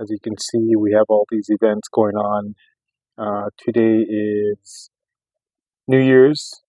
As you can see, we have all these events going on. Today is New Year's.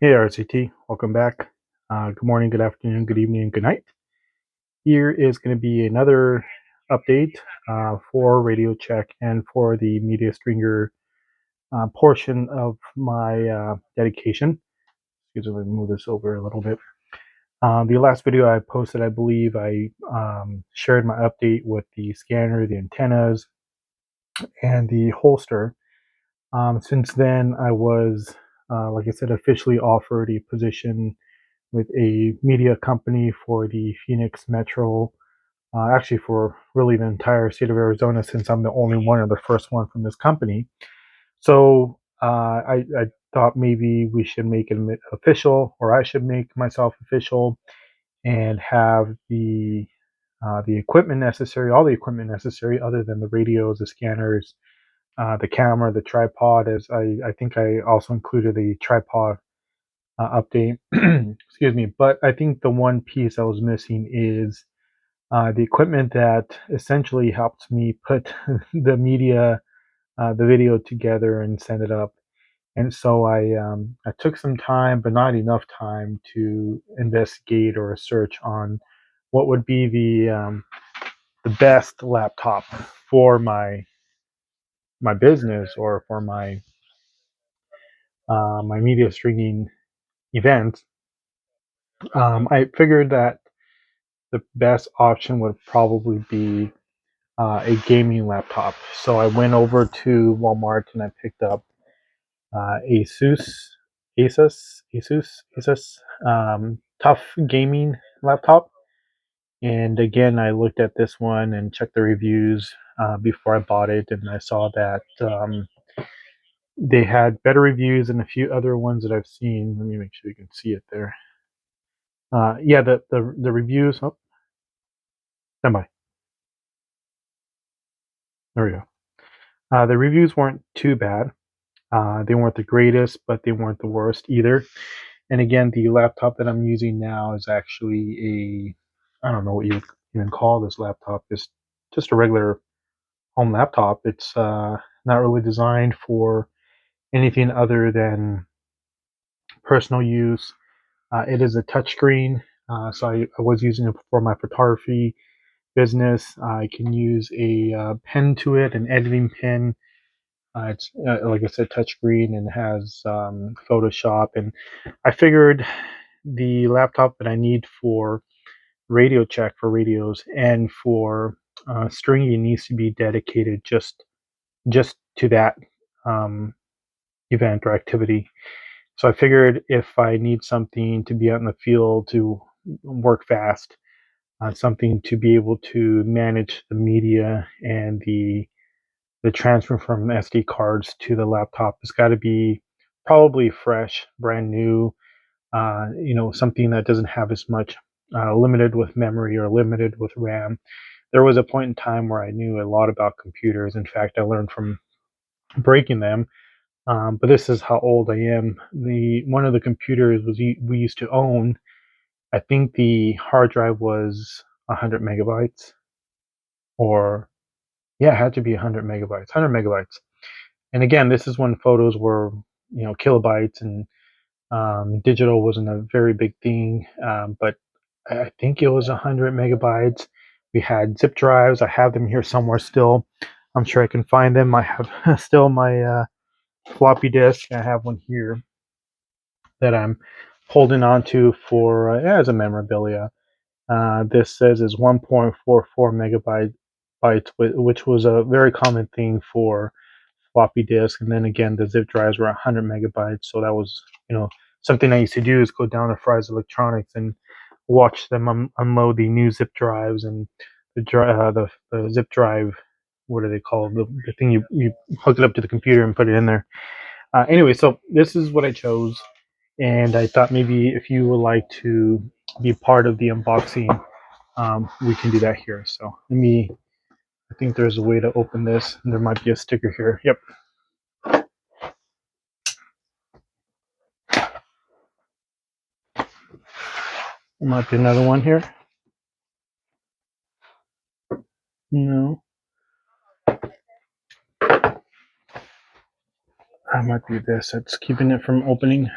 Hey RCT, welcome back. Good morning, good afternoon, good evening, good night. Here is going to be another update for Radio Check and for the Media Stringer portion of my dedication. Excuse me, let me move this over a little bit. The last video I posted, I believe I shared my update with the scanner, the antennas, and the holster. Since then, I was, like I said, officially offered a position with a media company for the Phoenix Metro, actually for really the entire state of Arizona, since I'm the only one or the first one from this company. So I thought maybe we should make it official, or I should make myself official and have the equipment necessary, all the equipment necessary other than the radios, the scanners, the camera, the tripod. As I think I also included the tripod update. Excuse me. But I think the one piece I was missing is the equipment that essentially helps me put the media, the video together and send it up. And so I took some time, but not enough time, to investigate or search on what would be the best laptop for my business, or for my my media streaming event. I figured that the best option would probably be a gaming laptop. So I went over to Walmart and I picked up Asus TUF Gaming laptop. And again, I looked at this one and checked the reviews before I bought it, and I saw that they had better reviews than a few other ones that I've seen. Let me make sure you can see it there. Yeah, the reviews. Oh, stand by. There we go. The reviews weren't too bad. They weren't the greatest, but they weren't the worst either. And again, the laptop that I'm using now is actually I don't know what you would even call this laptop. It's just a regular home laptop. It's not really designed for anything other than personal use. It is a touchscreen, so I was using it for my photography business. I can use a pen to it, an editing pen. It's like I said, touchscreen, and has Photoshop. And I figured the laptop that I need for Radio Check, for radios, and for stringing needs to be dedicated just to that um, event or activity. So I figured if I need something to be out in the field to work fast, something to be able to manage the media and the transfer from SD cards to the laptop, it's got to be probably fresh, brand new. Something that doesn't have as much limited with memory or limited with RAM. There was a point in time where I knew a lot about computers. In fact, I learned from breaking them. But this is how old I am. One of the computers we used to own, I think the hard drive was 100 megabytes, or yeah, it had to be 100 megabytes. 100 megabytes. And again, this is when photos were, kilobytes, and digital wasn't a very big thing. But I think it was 100 megabytes. We had zip drives. I have them here somewhere still. I'm sure I can find them. I have still my floppy disk. I have one here that I'm holding on to for as a memorabilia. This says is 1.44 megabytes, which was a very common thing for floppy disk. And then again, the zip drives were 100 megabytes. So that was, something I used to do, is go down to Fry's Electronics and watch them unload the new zip drives, and the zip drive. What do they call the thing you hook it up to the computer and put it in there? Anyway, so this is what I chose, and I thought maybe if you would like to be part of the unboxing, we can do that here. So let me, I think there's a way to open this. There might be a sticker here. Yep. There might be another one here. No. That might be this. It's keeping it from opening.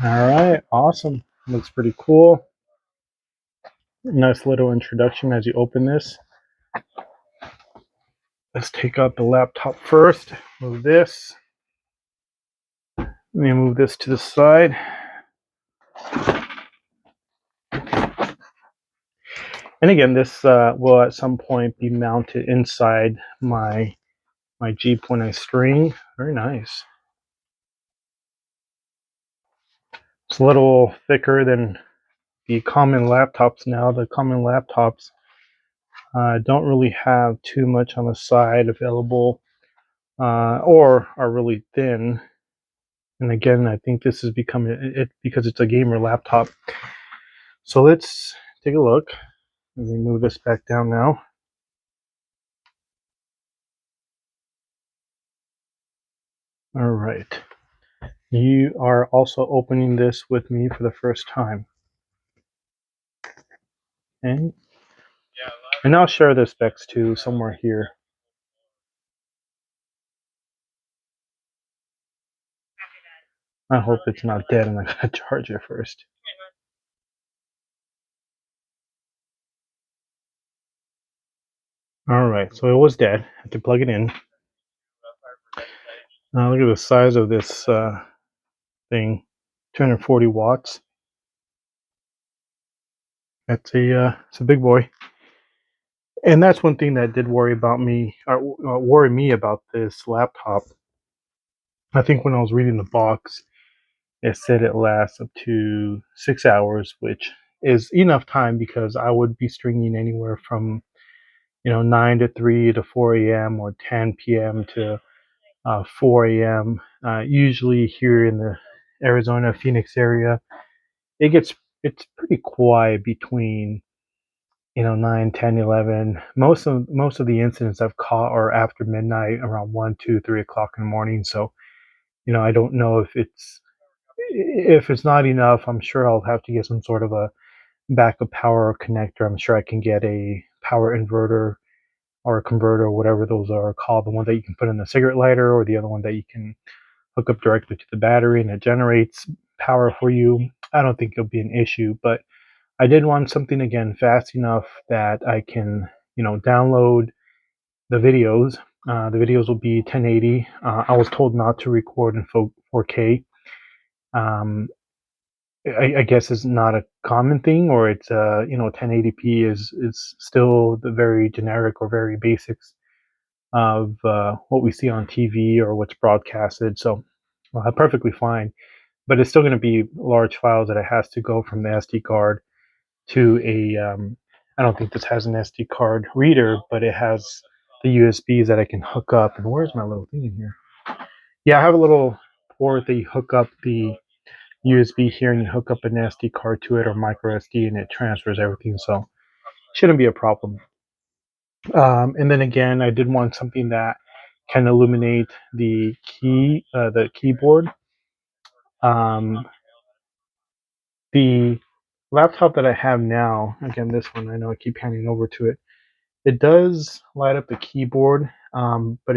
All right, awesome. Looks pretty cool. Nice little introduction as you open this. Let's take out the laptop first. Move this. Let me move this to the side. And again, this will at some point be mounted inside my G.I string. Very nice. It's a little thicker than the common laptops now. The common laptops don't really have too much on the side available, or are really thin. And again, I think this is becoming it because it's a gamer laptop. So let's take a look. Let me move this back down now. All right. You are also opening this with me for the first time. Okay. And I'll share the specs too somewhere here. I hope it's not dead and I gotta charge it first. Alright, so it was dead. I had to plug it in. Now look at the size of this thing. 240 watts. It's a big boy. And that's one thing that did worry me about this laptop. I think when I was reading the box, it said it lasts up to 6 hours, which is enough time because I would be stringing anywhere from 9 to 3 to 4 a.m. or 10 p.m. to 4 a.m. Usually here in the Arizona, Phoenix area, it's pretty quiet between 9, 10, 11. Most of the incidents I've caught are after midnight, around 1, 2, 3 o'clock in the morning. So I don't know if it's not enough. I'm sure I'll have to get some sort of a backup power connector. I'm sure I can get a power inverter or a converter, or whatever those are called, the one that you can put in the cigarette lighter, or the other one that you can hook up directly to the battery and it generates power for you. I don't think it'll be an issue, but I did want something again fast enough that I can download the videos. The videos will be 1080. I was told not to record in 4K. I guess it's not a common thing, or it's 1080p is still the very generic or very basics of what we see on TV or what's broadcasted. So perfectly fine, but it's still going to be large files that it has to go from the SD card to I don't think this has an SD card reader, but it has the USBs that I can hook up. And where's my little thing in here? Yeah, I have a little port that you hook up the USB here and you hook up an SD card to it or micro SD and it transfers everything. So shouldn't be a problem. And then again, I did want something that can illuminate the keyboard. The laptop that I have now, again, this one, I know I keep handing over to it. It does light up the keyboard, but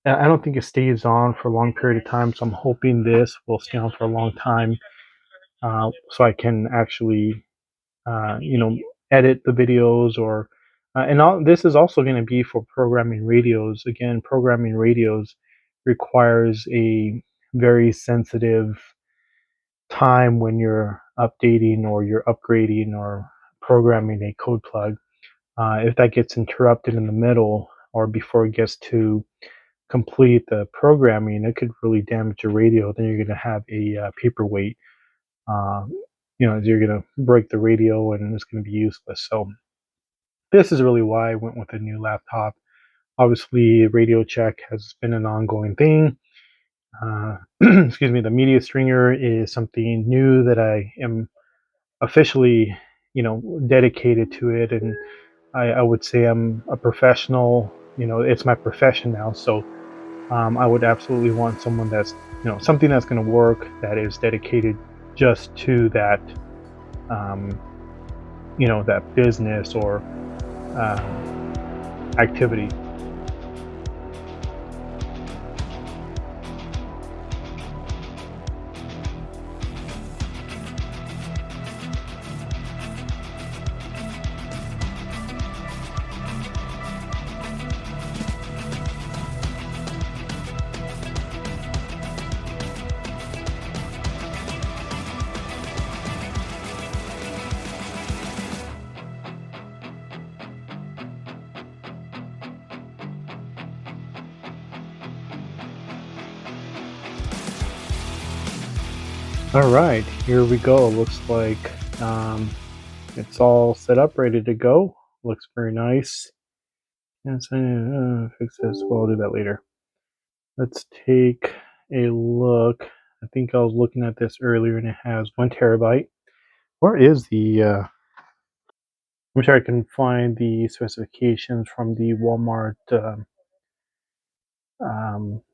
I don't think it stays on for a long period of time. So I'm hoping this will stay on for a long time, so I can actually, edit the videos this is also going to be for programming radios. Again, programming radios requires a very sensitive time when you're updating or you're upgrading or programming a code plug. If that gets interrupted in the middle or before it gets to complete the programming, it could really damage your radio. Then you're going to have a paperweight. Uh, you're going to break the radio and it's going to be useless. So this is really why I went with a new laptop. Obviously, radio check has been an ongoing thing. Excuse me, the media stringer is something new that I am officially, dedicated to it, and I would say I'm a professional. It's my profession now, so I would absolutely want someone that's, something that's going to work, that is dedicated just to that, um, that business or activity. All right, here we go. Looks like it's all set up, ready to go. Looks very nice. Yes, I fix this. Well, I'll do that later. Let's take a look. I think I was looking at this earlier, and it has 1 terabyte. Where is the? I'm sure I can find the specifications from the Walmart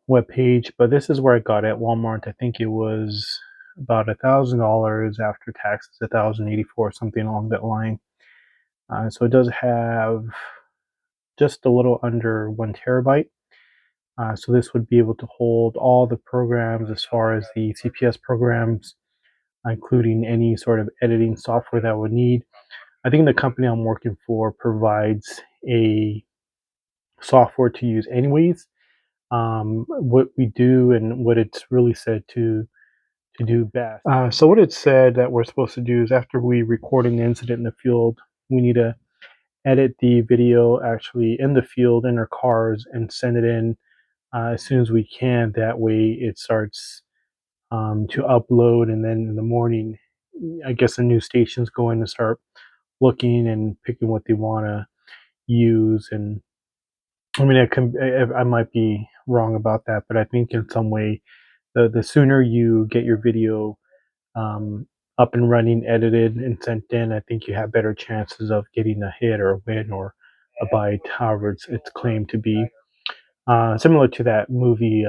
web page, but this is where I got it at Walmart. I think it was about $1,000 after taxes, 1,084, something along that line. So it does have just a little under 1 terabyte. So this would be able to hold all the programs as far as the CPS programs, including any sort of editing software that I would need. I think the company I'm working for provides a software to use anyways. What we do and what it's really said to do best. So what it said that we're supposed to do is after we record an incident in the field, we need to edit the video actually in the field in our cars and send it in as soon as we can. That way it starts to upload, and then in the morning, I guess the new stations go in and start looking and picking what they want to use. And I mean, I might be wrong about that, but I think in some way, the sooner you get your video um, up and running, edited, and sent in, I think you have better chances of getting a hit or a win or a bite, however it's claimed to be. Similar to that movie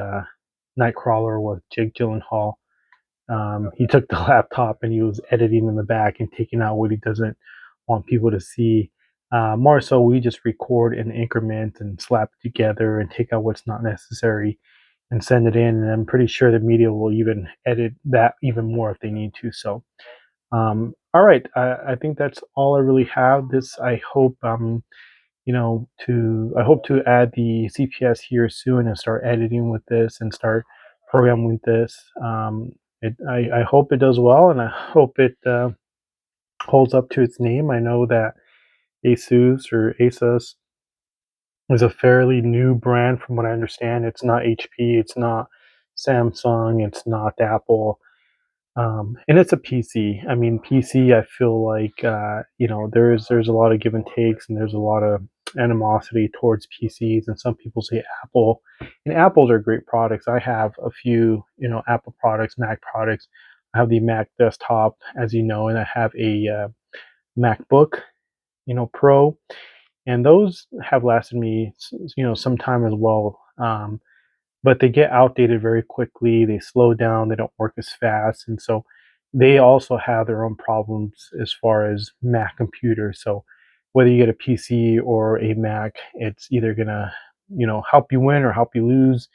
Nightcrawler with Jake Gyllenhaal. He took the laptop and he was editing in the back and taking out what he doesn't want people to see. More so, we just record in increment and slap it together and take out what's not necessary and send it in. And I'm pretty sure the media will even edit that even more if they need to. So, all right, I think that's all I really have. I hope, I hope to add the CPS here soon and start editing with this and start programming with this. I hope it does well, and I hope it holds up to its name. I know that Asus is a fairly new brand from what I understand. It's not HP, it's not Samsung, it's not Apple. And it's a PC. I mean, PC. I feel like there's a lot of give and takes, and there's a lot of animosity towards PCs. And some people say Apple, and Apples are great products. I have a few, Apple products, Mac products. I have the Mac desktop, as you know, and I have a MacBook, Pro, and those have lasted me, some time as well. But they get outdated very quickly. They slow down. They don't work as fast, and so they also have their own problems as far as Mac computers. So whether you get a PC or a Mac, it's either gonna help you win or help you lose.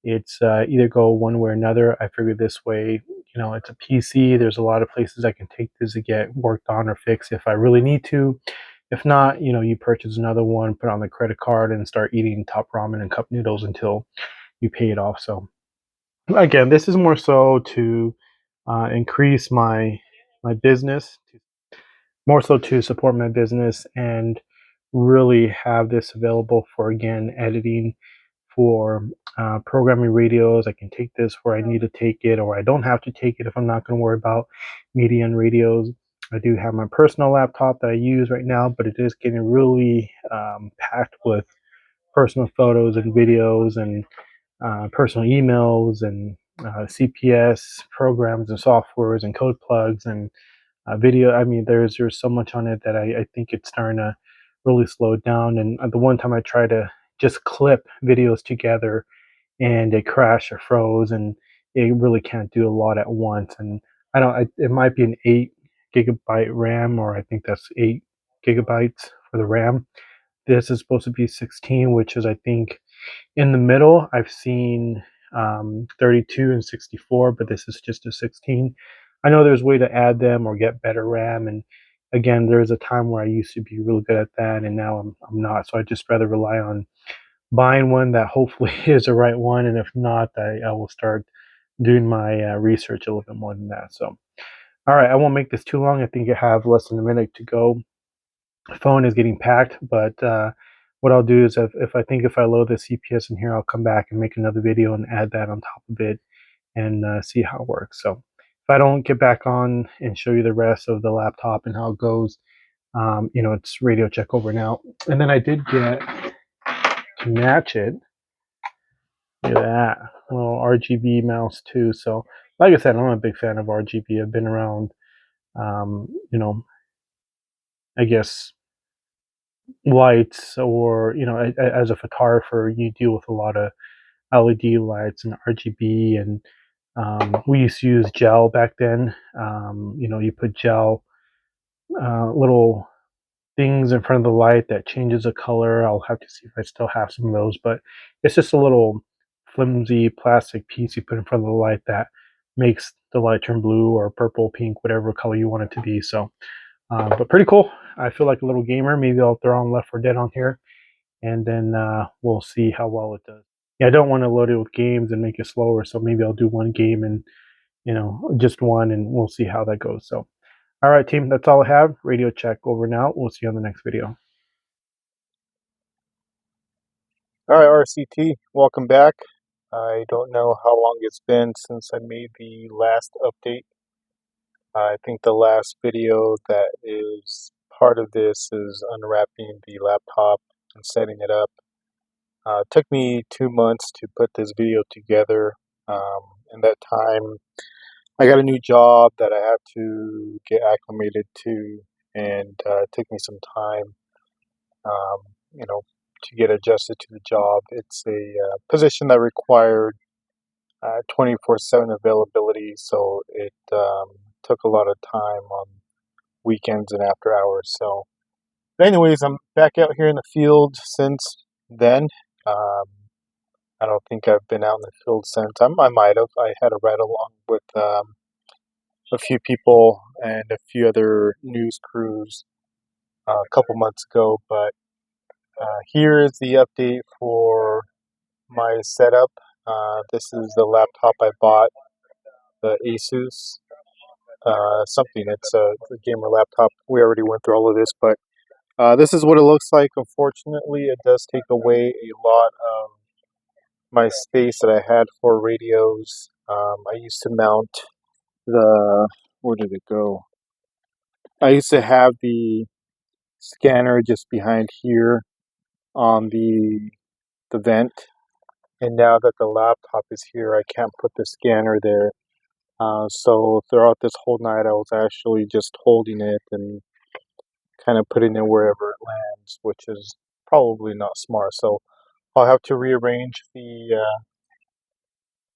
It's either go one way or another. I figure this way, it's a PC. There's a lot of places I can take this to get worked on or fixed if I really need to. If not, you purchase another one, put on the credit card, and start eating top ramen and cup noodles until you pay it off. So again, this is more so to increase my business, more so to support my business and really have this available for, again, editing, for programming radios. I can take this where I need to take it, or I don't have to take it if I'm not going to worry about media and radios. I do have my personal laptop that I use right now, but it is getting really packed with personal photos and videos and personal emails and CPS programs and softwares and code plugs and video. I mean, there's so much on it that I think it's starting to really slow down. And the one time I tried to just clip videos together and it crashed or froze, and it really can't do a lot at once. And I don't. It might be an 8 GB RAM, or I think that's 8 GB for the RAM. This is supposed to be 16, which is I think in the middle. I've seen 32 and 64, but this is just a 16. I know there's a way to add them or get better RAM, and again, there's a time where I used to be really good at that, and now I'm not. So I just rather rely on buying one that hopefully is the right one, and if not, I will start doing my research a little bit more than that. So, all right, I won't make this too long. I think I have less than a minute to go. The phone is getting packed, but what I'll do is if I load the CPS in here, I'll come back and make another video and add that on top of it and see how it works. So if I don't get back on and show you the rest of the laptop and how it goes, it's radio check over now. And then I did get to match it. Look at that little RGB mouse too. So like I said, I'm a big fan of RGB. I've been around, um, you know, I guess lights, or as a photographer you deal with a lot of LED lights and RGB, and we used to use gel back then. You put gel little things in front of the light that changes the color. I'll have to see if I still have some of those, but it's just a little flimsy plastic piece you put in front of the light that makes the light turn blue or purple, pink, whatever color you want it to be. So but pretty cool. I feel like a little gamer. Maybe I'll throw on Left 4 Dead on here, and then we'll see how well it does. Yeah, I don't want to load it with games and make it slower, so maybe I'll do one game and just one, and we'll see how that goes. So, all right, team, that's all I have. Radio check over now. We'll see you on the next video. All right, RCT, welcome back. I don't know how long it's been since I made the last update. I think the last video that is part of this is unwrapping the laptop and setting it up. It took me 2 months to put this video together. In that time, I got a new job that I had to get acclimated to, and it took me some time, um, to get adjusted to the job. It's a position that required 24/7 availability, so it took a lot of time on weekends and after hours. So, but anyways, I'm back out here in the field since then. Um, I don't think I've been out in the field since. I might have. I had a ride along with a few people and a few other news crews a couple months ago, but here is the update for my setup. This is the laptop I bought, the Asus something. It's a gamer laptop. We already went through all of this, but this is what it looks like. Unfortunately, it does take away a lot of my space that I had for radios. I used to mount where did it go? I used to have the scanner just behind here on the vent, and now that the laptop is here, I can't put the scanner there. So throughout this whole night, I was actually just holding it and kind of putting it wherever it lands, which is probably not smart. So I'll have to rearrange the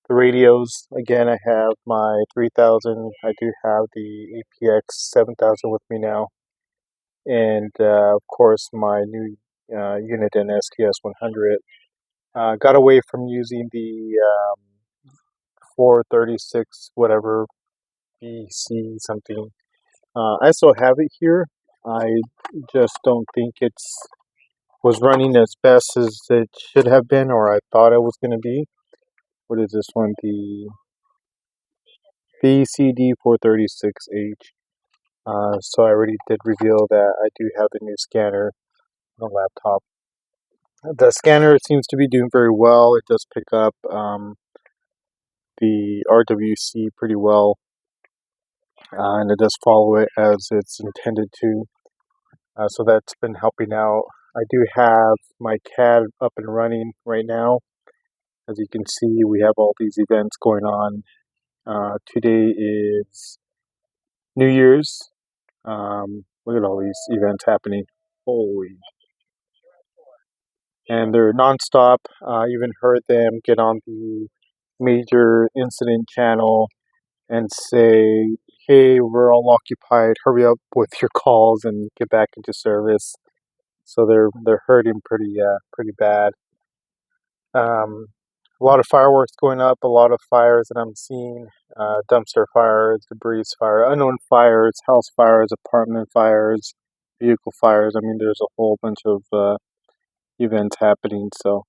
radios. Again, I have my 3000. I do have the APX7000 with me now, and of course my new Uniden STS100. Got away from using the 436 whatever BC something. I still have it here. I just don't think it's was running as best as it should have been, or I thought it was going to be. What is this one? The BCD436H. So I already did reveal that I do have the new scanner on the laptop. The scanner seems to be doing very well. It does pick up the RWC pretty well, and it does follow it as it's intended to. So that's been helping out. I do have my CAD up and running right now. As you can see, we have all these events going on. Today is New Year's. Look at all these events happening. Holy. And they're nonstop. I even heard them get on the major incident channel and say, "Hey, we're all occupied. Hurry up with your calls and get back into service." So they're hurting pretty bad. A lot of fireworks going up, a lot of fires that I'm seeing, dumpster fires, debris fire, unknown fires, house fires, apartment fires, vehicle fires. I mean, there's a whole bunch of events happening. So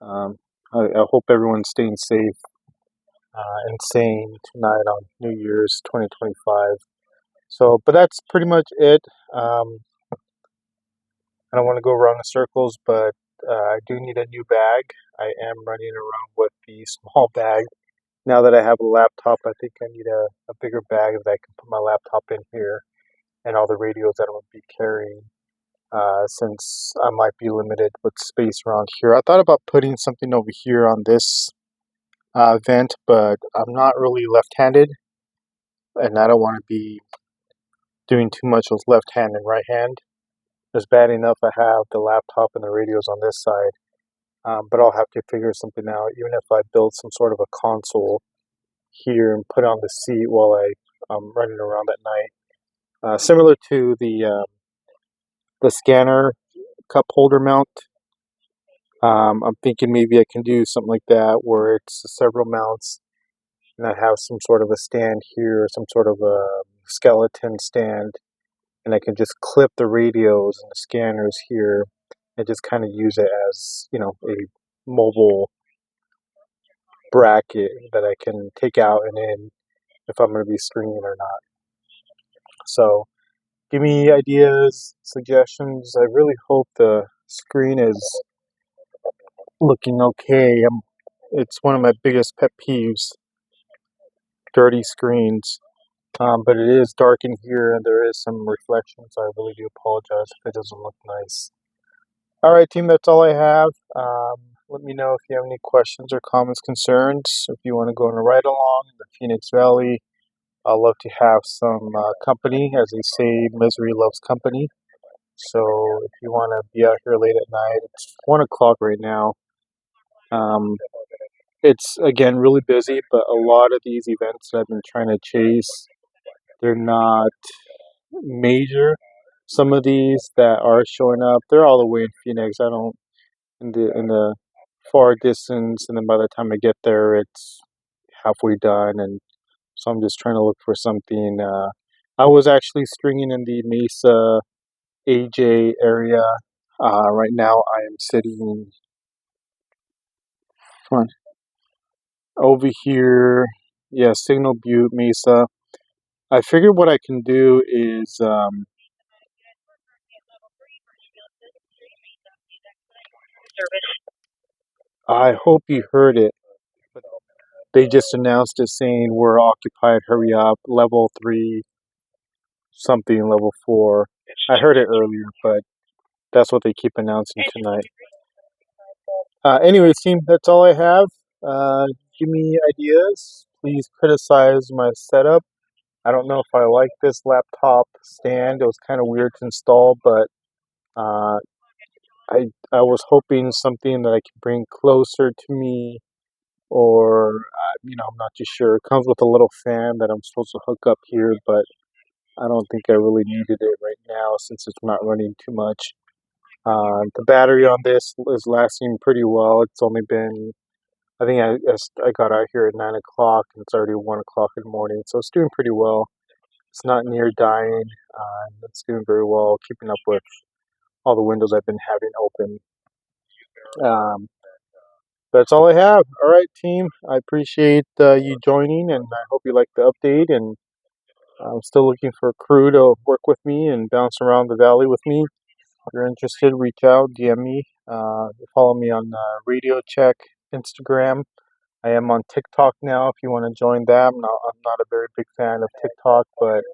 um, I hope everyone's staying safe and sane tonight on New Year's 2025. So, but that's pretty much it. I don't want to go around in circles, but I do need a new bag. I am running around with the small bag. Now that I have a laptop, I think I need a bigger bag that I can put my laptop in here and all the radios that I'm going to be carrying, since I might be limited with space around here. I thought about putting something over here on this vent, but I'm not really left-handed, and I don't want to be doing too much with left hand and right hand. It's bad enough I have the laptop and the radios on this side, but I'll have to figure something out. Even if I build some sort of a console here and put on the seat while I'm running around at night, similar to the scanner cup holder mount. I'm thinking maybe I can do something like that where it's several mounts, and I have some sort of a stand here, some sort of a skeleton stand, and I can just clip the radios and the scanners here and just kind of use it as, a mobile bracket that I can take out and in if I'm going to be streaming or not. So give me ideas, suggestions. I really hope the screen is looking okay. It's one of my biggest pet peeves, dirty screens. But it is dark in here and there is some reflection, so I really do apologize if it doesn't look nice. All right, team, that's all I have. Let me know if you have any questions or comments, concerns. If you want to go on a ride along in the Phoenix Valley, I'd love to have some company. As they say, misery loves company. So if you want to be out here late at night, it's 1 o'clock right now. It's, again, really busy, but a lot of these events that I've been trying to chase, they're not major. Some of these that are showing up, they're all the way in Phoenix. I don't in the far distance, and then by the time I get there, it's halfway done, and so I'm just trying to look for something. I was actually stringing in the Mesa AJ area. Right now, I am sitting front over here. Yeah, Signal Butte, Mesa. I figured what I can do is I hope you heard it. They just announced it saying we're occupied, hurry up, level 3, something, level 4. I heard it earlier, but that's what they keep announcing tonight. Anyways, team, that's all I have. Give me ideas. Please criticize my setup. I don't know if I like this laptop stand. It was kind of weird to install, but uh, I was hoping something that I could bring closer to me, or I'm not too sure. It comes with a little fan that I'm supposed to hook up here, but I don't think I really needed it right now since it's not running too much. The battery on this is lasting pretty well. It's only been, I think I got out here at 9 o'clock and it's already 1 o'clock in the morning, so it's doing pretty well. It's not near dying. It's doing very well, keeping up with all the windows I've been having open. That's all I have. All right, team. I appreciate you joining, and I hope you like the update. And I'm still looking for a crew to work with me and bounce around the valley with me. If you're interested, reach out, DM me. Follow me on Radio Check, Instagram. I am on TikTok now if you want to join that. I'm not a very big fan of TikTok, but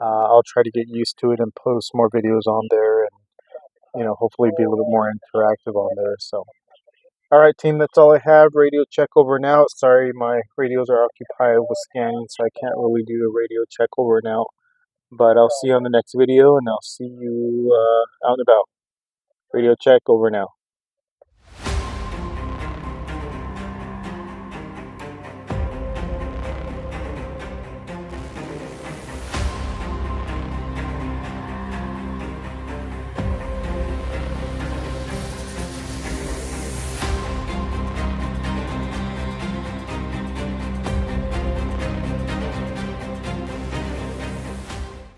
I'll try to get used to it and post more videos on there. And hopefully be a little bit more interactive on there. So, all right, team, that's all I have. Radio check over and out. Sorry, my radios are occupied with scanning, so I can't really do a radio check over and out. But I'll see you on the next video, and I'll see you out and about. Radio check over now.